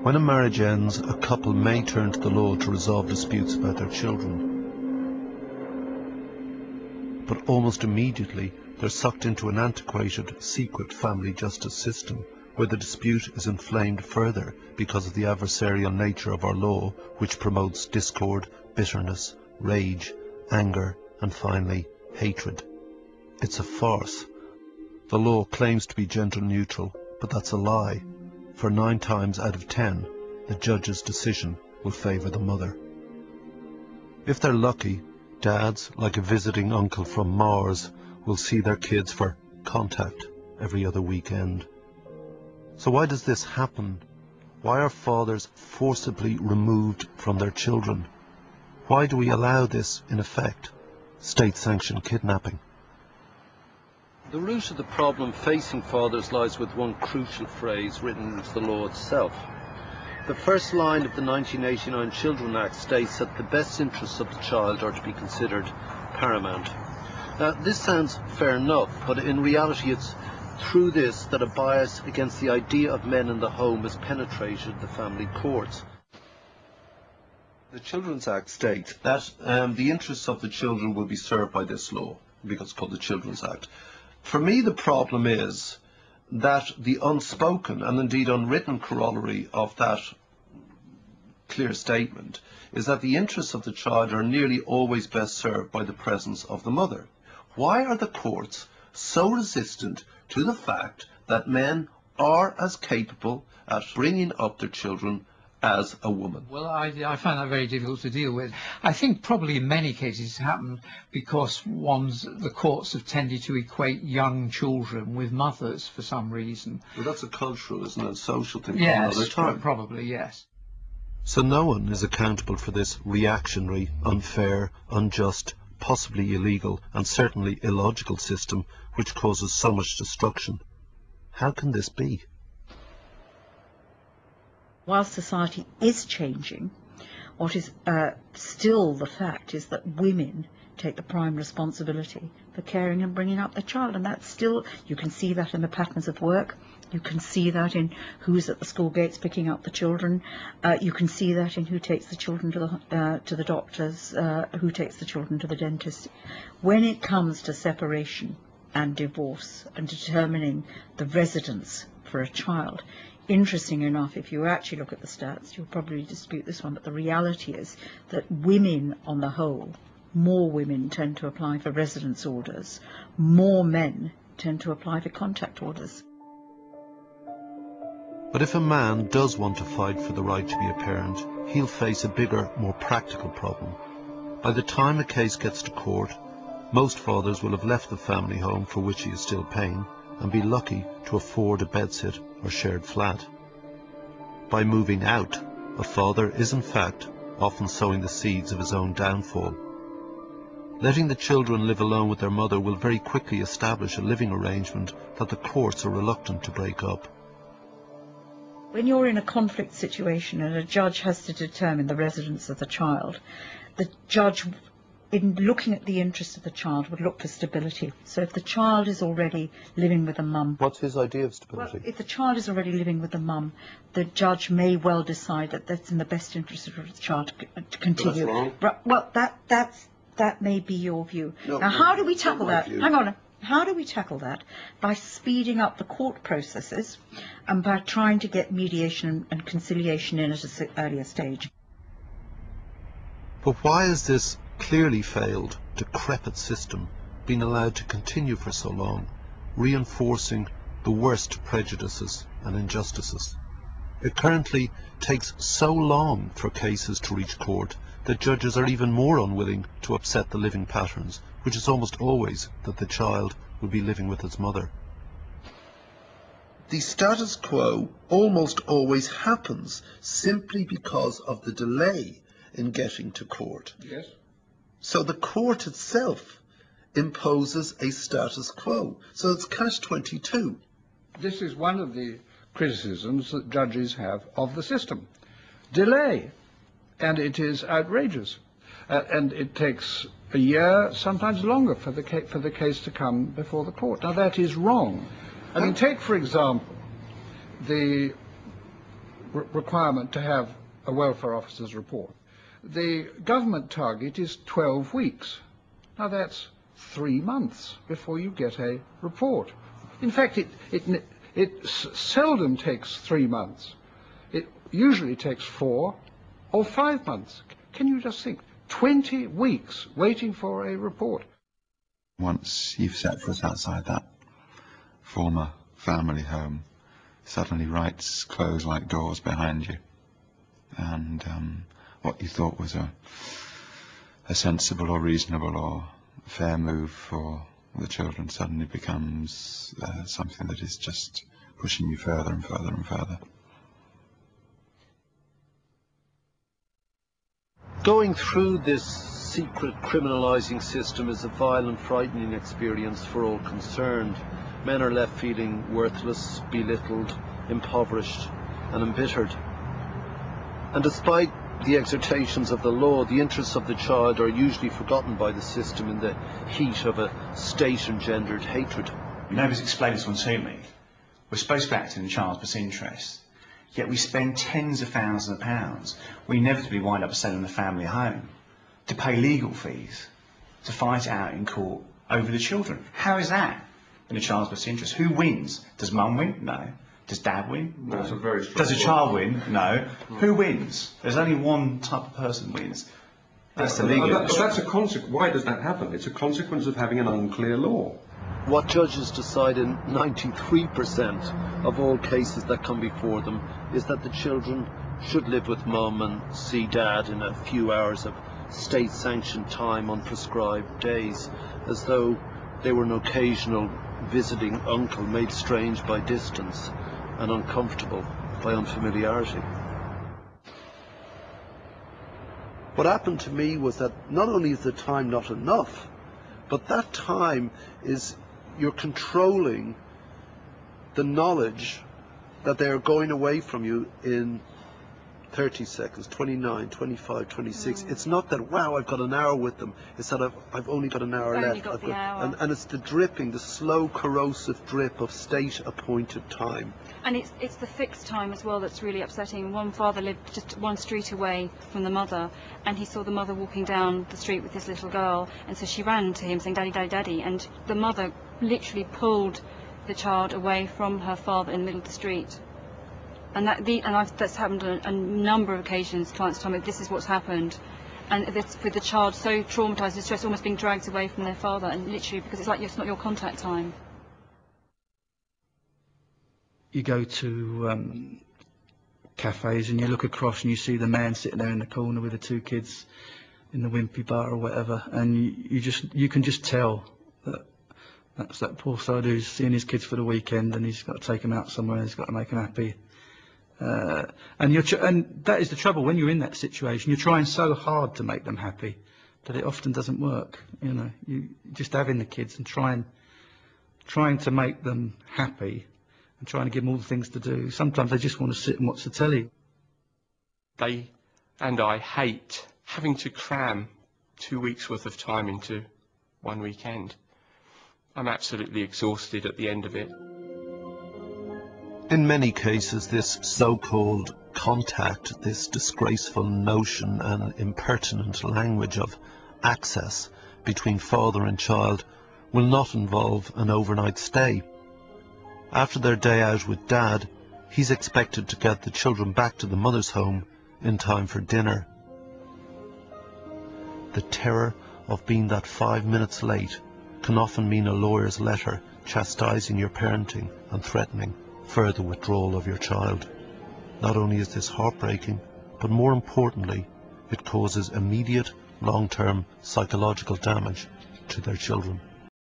When a marriage ends, a couple may turn to the law to resolve disputes about their children. But almost immediately, they're sucked into an antiquated, secret family justice system, where the dispute is inflamed further because of the adversarial nature of our law, which promotes discord, bitterness, rage, anger, and finally, hatred. It's a farce. The law claims to be gender neutral, but that's a lie. For 9 times out of 10, the judge's decision will favour the mother. If they're lucky, dads, like a visiting uncle from Mars, will see their kids for contact every other weekend. So why does this happen? Why are fathers forcibly removed from their children? Why do we allow this, in effect, state-sanctioned kidnapping? The root of the problem facing fathers lies with one crucial phrase written into the law itself. The first line of the 1989 Children Act states that the best interests of the child are to be considered paramount. Now, this sounds fair enough, but in reality it's through this that a bias against the idea of men in the home has penetrated the family courts. The Children's Act states that the interests of the children will be served by this law, because it's called the Children's Act. For me, the problem is that the unspoken and indeed unwritten corollary of that clear statement is that the interests of the child are nearly always best served by the presence of the mother. Why are the courts so resistant to the fact that men are as capable at bringing up their children as a woman? Well, I find that very difficult to deal with. I think probably in many cases it's happened because the courts have tended to equate young children with mothers for some reason. Well, that's a cultural, isn't it? A social thing. Yes, another time. Probably, yes. So no one is accountable for this reactionary, unfair, unjust, possibly illegal, and certainly illogical system which causes so much destruction. How can this be? While society is changing, what is still the fact is that women take the prime responsibility for caring and bringing up their child, and that's still, you can see that in the patterns of work, you can see that in who's at the school gates picking up the children, you can see that in who takes the children to the doctors, who takes the children to the dentist. When it comes to separation and divorce and determining the residence for a child, interesting enough, if you actually look at the stats, you'll probably dispute this one, but the reality is that women on the whole, more women tend to apply for residence orders, more men tend to apply for contact orders. But if a man does want to fight for the right to be a parent, he'll face a bigger, more practical problem. By the time a case gets to court, most fathers will have left the family home for which he is still paying and be lucky to afford a bedsit or shared flat. By moving out, a father is in fact often sowing the seeds of his own downfall. Letting the children live alone with their mother will very quickly establish a living arrangement that the courts are reluctant to break up. When you're in a conflict situation and a judge has to determine the residence of the child, the judge, in looking at the interests of the child, would look for stability. So if the child is already living with a mum... What's his idea of stability? Well, if the child is already living with a mum, the judge may well decide that that's in the best interest of the child to continue. Well, that's wrong. Well, that may be your view. No, now, how do we tackle that? View. Hang on. How do we tackle that? By speeding up the court processes and by trying to get mediation and conciliation in at an earlier stage. But why has this clearly failed, decrepit system been allowed to continue for so long, reinforcing the worst prejudices and injustices? It currently takes so long for cases to reach court that judges are even more unwilling to upset the living patterns, which is almost always that the child will be living with its mother. The status quo almost always happens simply because of the delay in getting to court. Yes. So the court itself imposes a status quo. So it's catch-22. This is one of the criticisms that judges have of the system. Delay. And it is outrageous. And it takes a year, sometimes longer, for the case to come before the court. Now, that is wrong. I mean, take, for example, the requirement to have a welfare officer's report. The government target is 12 weeks. Now that's 3 months before you get a report. In fact, it seldom takes 3 months. It usually takes 4 or 5 months. Can you just think? 20 weeks waiting for a report. Once you've set foot outside that former family home, suddenly rights close like doors behind you, and what you thought was a sensible or reasonable or fair move for the children suddenly becomes something that is just pushing you further and further and further. Going through this secret criminalising system is a vile and frightening experience for all concerned. Men are left feeling worthless, belittled, impoverished and embittered. And despite the exhortations of the law, the interests of the child are usually forgotten by the system in the heat of a state-engendered hatred. Nobody's explained this one to me. We're supposed to be acting in the child's best interest, yet we spend tens of thousands of pounds. We inevitably wind up selling the family home to pay legal fees, to fight it out in court over the children. How is that in the child's best interest? Who wins? Does mum win? No. Does dad win? No. That's a very strong Does a child win? No. Who wins? There's only one type of person wins. That's the legal. But that's a consequence. Why does that happen? It's a consequence of having an unclear law. What judges decide in 93% of all cases that come before them is that the children should live with mum and see dad in a few hours of state-sanctioned time on prescribed days, as though they were an occasional visiting uncle made strange by distance and uncomfortable by unfamiliarity. What happened to me was that not only is the time not enough, but that time is you're controlling the knowledge that they are going away from you in 30 seconds, 29, 25, 26. It's not that, wow, I've got an hour with them. It's that I've only got an hour left. And it's the dripping, the slow corrosive drip of state-appointed time. And it's the fixed time as well that's really upsetting. One father lived just one street away from the mother, and he saw the mother walking down the street with this little girl, and so she ran to him saying, "Daddy, Daddy, Daddy," and the mother literally pulled the child away from her father in the middle of the street. And that's happened on a number of occasions. Clients tell me this is what's happened, and this, with the child so traumatised, distressed, almost being dragged away from their father, and literally because it's like it's not your contact time. You go to cafes and you look across and you see the man sitting there in the corner with the 2 kids in the wimpy bar or whatever, and you can just tell that that's that poor sod who's seeing his kids for the weekend, and he's got to take them out somewhere, and he's got to make them happy. And that is the trouble when you're in that situation. You're trying so hard to make them happy that it often doesn't work. You know, you just having the kids and trying to make them happy and trying to give them all the things to do. Sometimes they just want to sit and watch the telly. They and I hate having to cram 2 weeks worth of time into one weekend. I'm absolutely exhausted at the end of it. In many cases, this so-called contact, this disgraceful notion and impertinent language of access between father and child will not involve an overnight stay. After their day out with dad, he's expected to get the children back to the mother's home in time for dinner. The terror of being that 5 minutes late can often mean a lawyer's letter chastising your parenting and threatening further withdrawal of your child. Not only is this heartbreaking, but more importantly, it causes immediate, long-term psychological damage to their children.